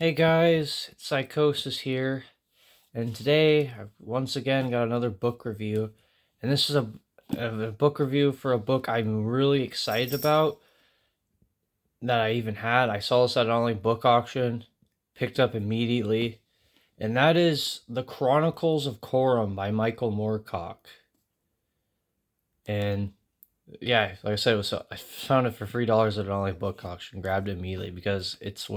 Hey guys, it's Psychosis here, and today I've once again got another book review, and this is a book review for a book I'm really excited about that I even had. I saw this at an online book auction, picked up immediately, and that is The Chronicles of Corum by Michael Moorcock. And yeah, like I said, I found it for $3 at an online book auction, grabbed it immediately because it's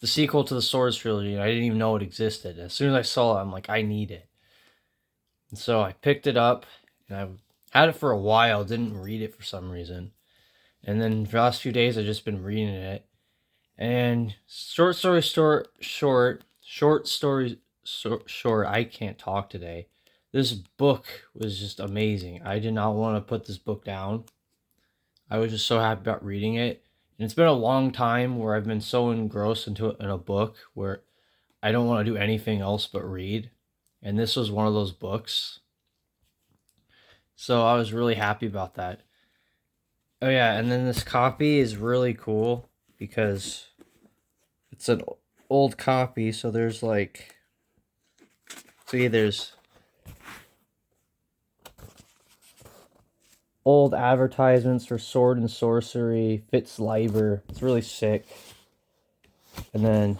the sequel to the Swords Trilogy, and I didn't even know it existed. As soon as I saw it, I'm like, I need it. And so I picked it up, and I had it for a while, didn't read it for some reason. And then for the last few days, I've just been reading it. And short, I can't talk today. This book was just amazing. I did not want to put this book down. I was just so happy about reading it. And it's been a long time where I've been so engrossed in a book where I don't want to do anything else but read. And this was one of those books. So I was really happy about that. Oh yeah, and then this copy is really cool because it's an old copy, so there's old advertisements for Sword and Sorcery, Fitz Leiber. It's really sick. And then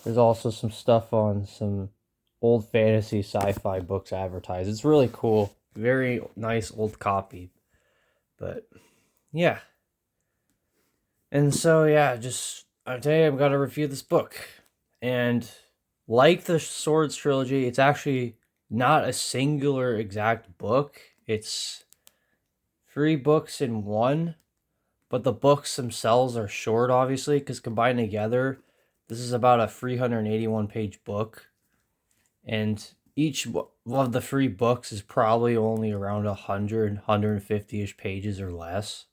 there's also some stuff on some old fantasy sci-fi books advertised. It's really cool. Very nice old copy. But yeah. And so yeah, just today I'm gonna review this book. And like the Swords Trilogy, it's actually not a singular exact book. It's 3 books in one, but the books themselves are short, obviously, because combined together, this is about a 381-page book. And each of the 3 books is probably only around 150-ish pages or less.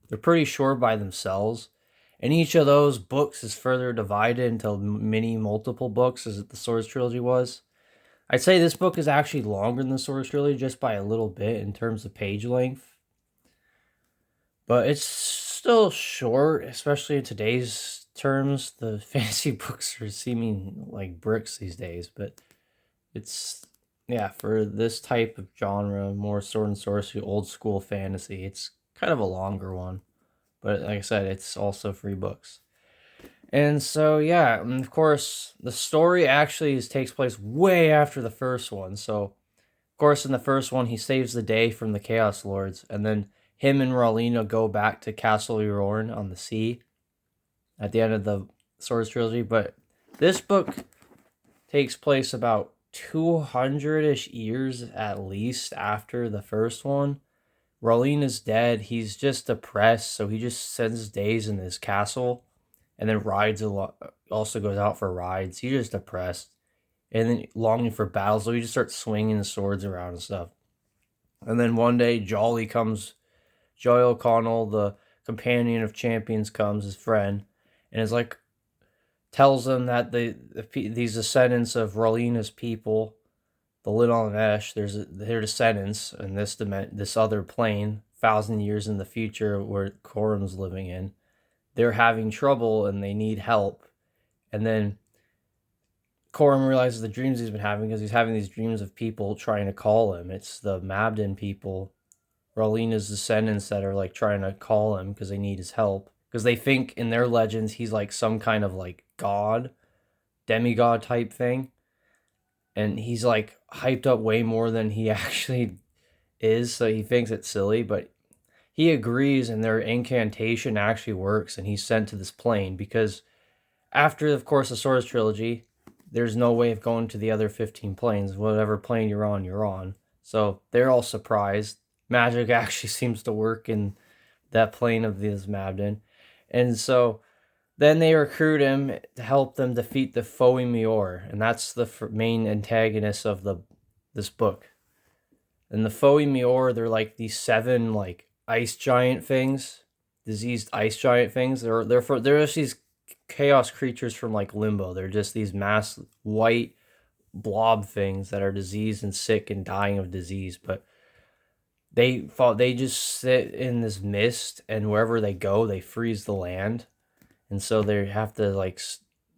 They're pretty short by themselves. And each of those books is further divided into mini multiple books, as the Swords Trilogy was. I'd say this book is actually longer than the Swords Trilogy just by a little bit in terms of page length. But it's still short, especially in today's terms. The fantasy books are seeming like bricks these days, but it's, yeah, for this type of genre, more sword and sorcery, old school fantasy, it's kind of a longer one. But like I said, it's also 3 books. And so, yeah, and of course, the story actually takes place way after the first one. So, of course, in the first one, he saves the day from the Chaos Lords, and then him and Rowlena go back to Castle Yorn on the sea at the end of the Swords Trilogy. But this book takes place about 200-ish years at least after the first one. Rowlena's dead. He's just depressed, so he just spends days in his castle and then rides a lot. Also goes out for rides. He's just depressed and then longing for battles, so he just starts swinging the swords around and stuff. And then one day, Jolly O'Connell, the companion of champions, comes, his friend, and is like, tells them that these descendants of Rowlena's people, the Lidon-Esh, their descendants in this other plane, 1,000 years in the future where Corum's living in, they're having trouble and they need help. And then Corum realizes the dreams he's been having because he's having these dreams of people trying to call him. It's the Mabden people, Rowlena's descendants, that are like trying to call him because they need his help. Because they think in their legends he's like some kind of like god, demigod type thing. And he's like hyped up way more than he actually is, so he thinks it's silly, but he agrees and their incantation actually works and he's sent to this plane because after, of course, the Swords Trilogy, there's no way of going to the other 15 planes. Whatever plane you're on, you're on. So they're all surprised. Magic actually seems to work in that plane of this Mabden. And so then they recruit him to help them defeat the Foe Mior, and that's the main antagonist of this book. And the Foe Mior, they're like these 7 like ice giant things, diseased ice giant things. They're just these chaos creatures from like Limbo. They're just these mass white blob things that are diseased and sick and dying of disease, but they just sit in this mist, and wherever they go, they freeze the land. And so they have to like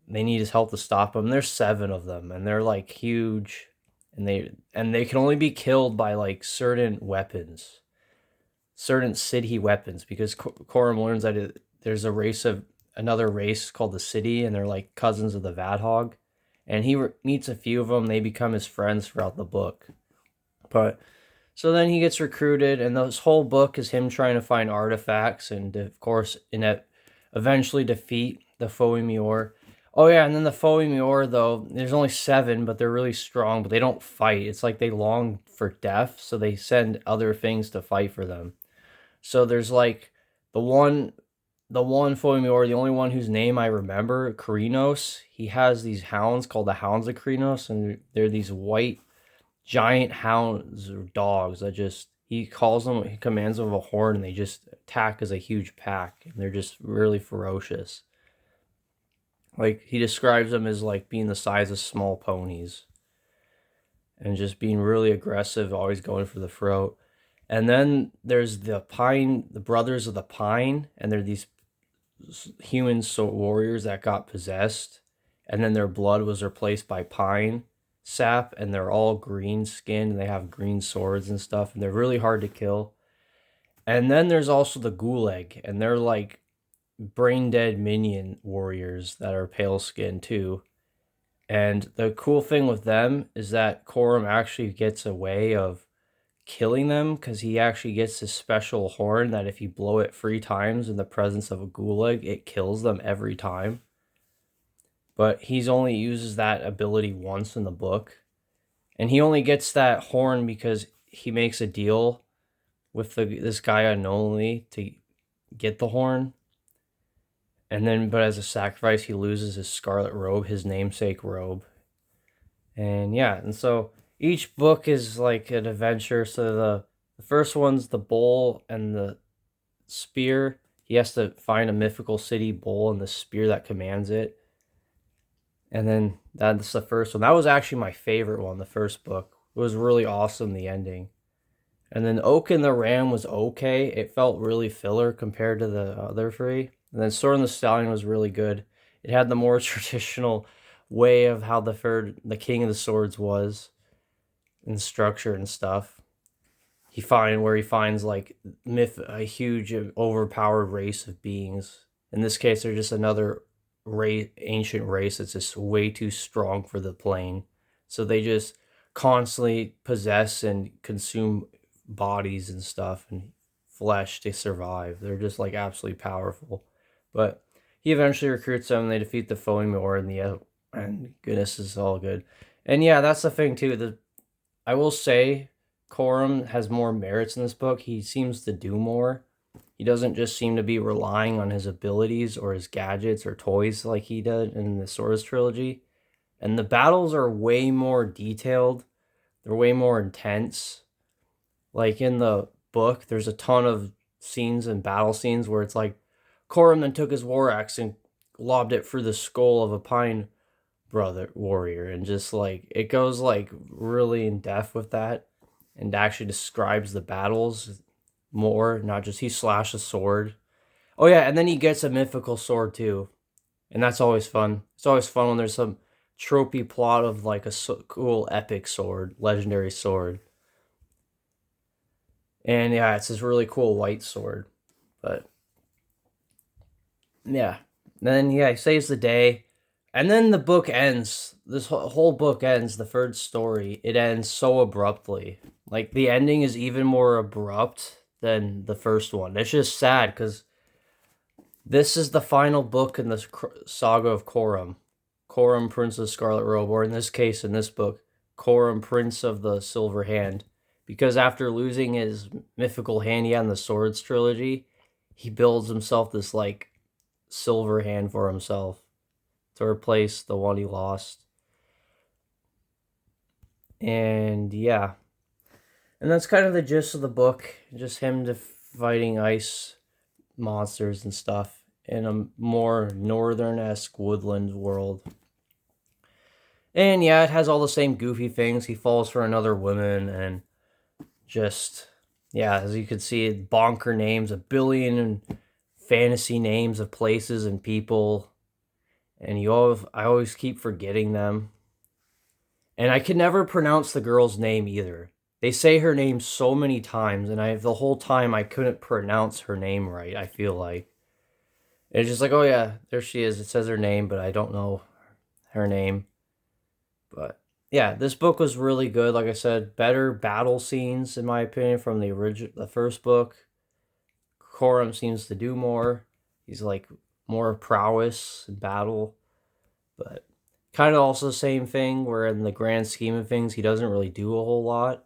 they need his help to stop them. There's 7 of them, and they're like huge, and they can only be killed by like certain weapons, certain city weapons, because Corum learns that there's another race called the City, and they're like cousins of the Vadhog, and he meets a few of them. They become his friends throughout the book, but so then he gets recruited, and this whole book is him trying to find artifacts and, of course, eventually defeat the Foe-Mior. Oh yeah, and then the Foe-Mior, though, there's only 7, but they're really strong, but they don't fight. It's like they long for death, so they send other things to fight for them. So there's like the one Foe-Mior, the only one whose name I remember, Krynos. He has these hounds called the Hounds of Krynos, and they're these white giant hounds or dogs that just he commands them with a horn, and they just attack as a huge pack, and they're just really ferocious. Like he describes them as like being the size of small ponies and just being really aggressive, always going for the throat. And then there's the brothers of the Pine, and they're these human warriors that got possessed, and then their blood was replaced by pine sap, and they're all green skinned, and they have green swords and stuff, and they're really hard to kill. And then there's also the Gulag, and they're like brain dead minion warriors that are pale skinned too. And the cool thing with them is that Corum actually gets a way of killing them, because he actually gets this special horn that if you blow it 3 times in the presence of a Gulag, it kills them every time. But he's only uses that ability once in the book. And he only gets that horn because he makes a deal with this guy unknowingly to get the horn. And then, but as a sacrifice, he loses his scarlet robe, his namesake robe. And yeah, and so each book is like an adventure. So the first one's the bowl and the spear. He has to find a mythical city bowl and the spear that commands it. And then that's the first one. That was actually my favorite one, the first book. It was really awesome, the ending. And then Oak and the Ram was okay. It felt really filler compared to the other 3. And then Sword and the Stallion was really good. It had the more traditional way of how the King of the Swords was, and structure and stuff. He finds like a huge overpowered race of beings. In this case, they're just another ancient race that's just way too strong for the plane. So they just constantly possess and consume bodies and stuff and flesh to survive. They're just like absolutely powerful. But he eventually recruits them, and they defeat the Foe-Mior in the end. And goodness, is all good. And yeah, that's the thing too. I will say Corum has more merits in this book. He seems to do more. He doesn't just seem to be relying on his abilities or his gadgets or toys like he did in the Swords Trilogy. And the battles are way more detailed. They're way more intense. Like in the book, there's a ton of scenes and battle scenes where it's like Corum then took his war axe and lobbed it through the skull of a pine brother warrior, and just like it goes like really in depth with that, and actually describes the battles more, not just he slashed a sword. Oh yeah, and then he gets a mythical sword too, and that's always fun. It's always fun when there's some tropey plot of like a cool epic sword, legendary sword. And yeah, it's this really cool white sword. But yeah, then yeah, he saves the day. And then the book ends. This whole book ends. The third story. It ends so abruptly. Like the ending is even more abrupt than the first one. It's just sad because this is the final book in the saga of Corum. Corum, Prince of the Scarlet Robe, or in this case, in this book, Corum, Prince of the Silver Hand. Because after losing his mythical hand he had in the Swords Trilogy, he builds himself this like silver hand for himself to replace the one he lost. And yeah. And that's kind of the gist of the book. Just him fighting ice monsters and stuff in a more northern-esque woodland world. And yeah, it has all the same goofy things. He falls for another woman, and just, yeah, as you can see, bonker names, a billion fantasy names of places and people. and I always keep forgetting them. And I can never pronounce the girl's name either. They say her name so many times, and the whole time I couldn't pronounce her name right, I feel like. It's just like, oh yeah, there she is. It says her name, but I don't know her name. But yeah, this book was really good. Like I said, better battle scenes in my opinion from the first book. Corum seems to do more. He's like more prowess in battle, but kind of also the same thing where in the grand scheme of things he doesn't really do a whole lot,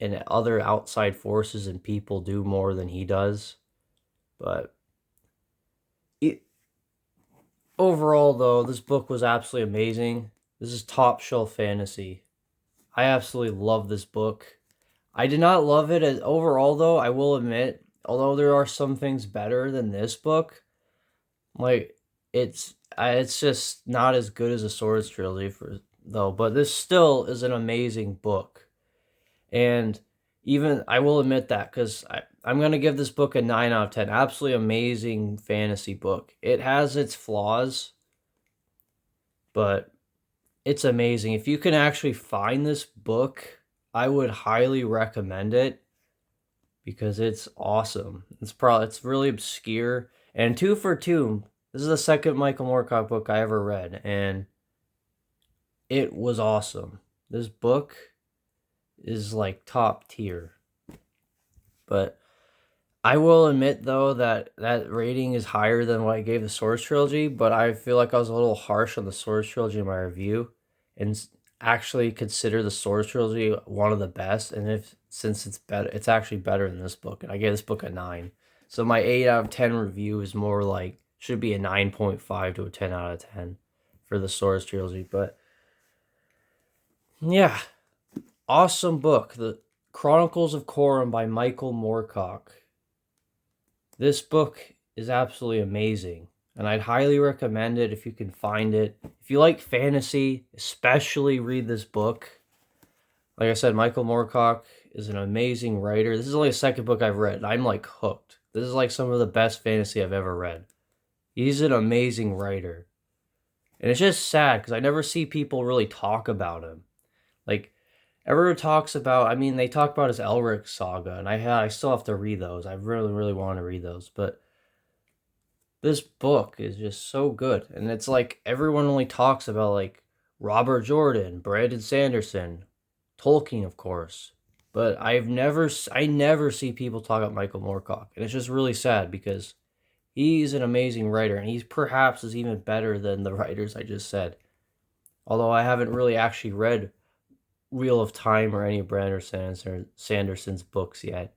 and other outside forces and people do more than he does. But it, overall, though, this book was absolutely amazing. This is top shelf fantasy. I absolutely love this book. I did not love it as overall, though. I will admit, although there are some things better than this book, like it's just not as good as the Swords Trilogy though. But this still is an amazing book, and even I will admit that because I'm gonna give this book a 9 out of 10. Absolutely amazing fantasy book. It has its flaws, but it's amazing. If you can actually find this book, I would highly recommend it because it's awesome. It's really obscure. And two for two, this is the second Michael Moorcock book I ever read, and it was awesome. This book is like top tier. But I will admit though that that rating is higher than what I gave the Swords Trilogy, but I feel like I was a little harsh on the Swords Trilogy in my review, and actually consider the Swords Trilogy one of the best. And if since it's better, it's actually better than this book, and I gave this book a 9. So my 8 out of 10 review is more like should be a 9.5 to a 10 out of 10 for the Swords Trilogy. But yeah, awesome book, the Chronicles of Corum by Michael Moorcock. This book is absolutely amazing, and I'd highly recommend it if you can find it. If you like fantasy, especially read this book. Like I said, Michael Moorcock is an amazing writer. This is only the second book I've read, and I'm like hooked. This is like some of the best fantasy I've ever read. He's an amazing writer. And it's just sad because I never see people really talk about him. Like, everyone talks about, I mean, they talk about his Elric saga, and I still have to read those. I really, really want to read those. But this book is just so good. And it's like everyone only talks about like Robert Jordan, Brandon Sanderson, Tolkien, of course. But I never see people talk about Michael Moorcock. And it's just really sad because he's an amazing writer, and he's perhaps is even better than the writers I just said. Although I haven't really actually read Wheel of Time or any of Brandon Sanderson's books yet.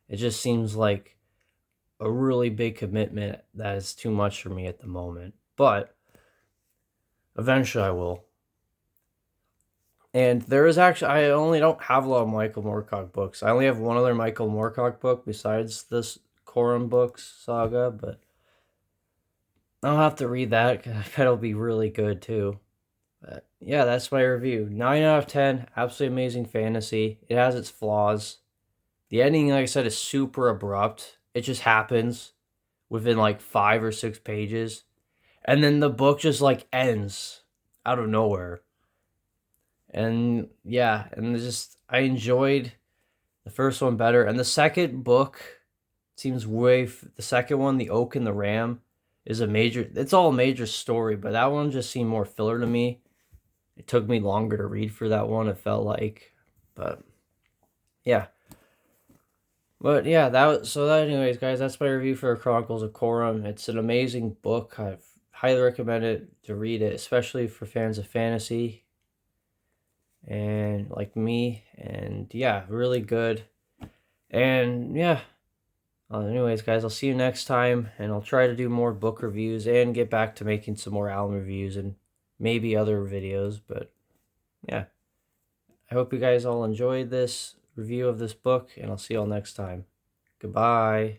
It just seems like a really big commitment that is too much for me at the moment. But eventually I will. And there is actually, I only don't have a lot of Michael Moorcock books. I only have one other Michael Moorcock book besides this Corum books saga, but I'll have to read that because I bet it'll be really good too. But yeah, that's my review. 9 out of 10, absolutely amazing fantasy. It has its flaws. The ending, like I said, is super abrupt. It just happens within like 5 or 6 pages. And then the book just like ends out of nowhere. And yeah, and I enjoyed the first one better. And the second book seems the second one, The Oak and the Ram, it's all a major story, but that one just seemed more filler to me. It took me longer to read for that one, it felt like. But yeah. But yeah, anyways, guys, that's my review for Chronicles of Corum. It's an amazing book. I highly recommend it to read it, especially for fans of fantasy and like me. And yeah, really good. And yeah. Anyways, guys, I'll see you next time, and I'll try to do more book reviews and get back to making some more album reviews and maybe other videos. But yeah, I hope you guys all enjoyed this review of this book, and I'll see you all next time. Goodbye.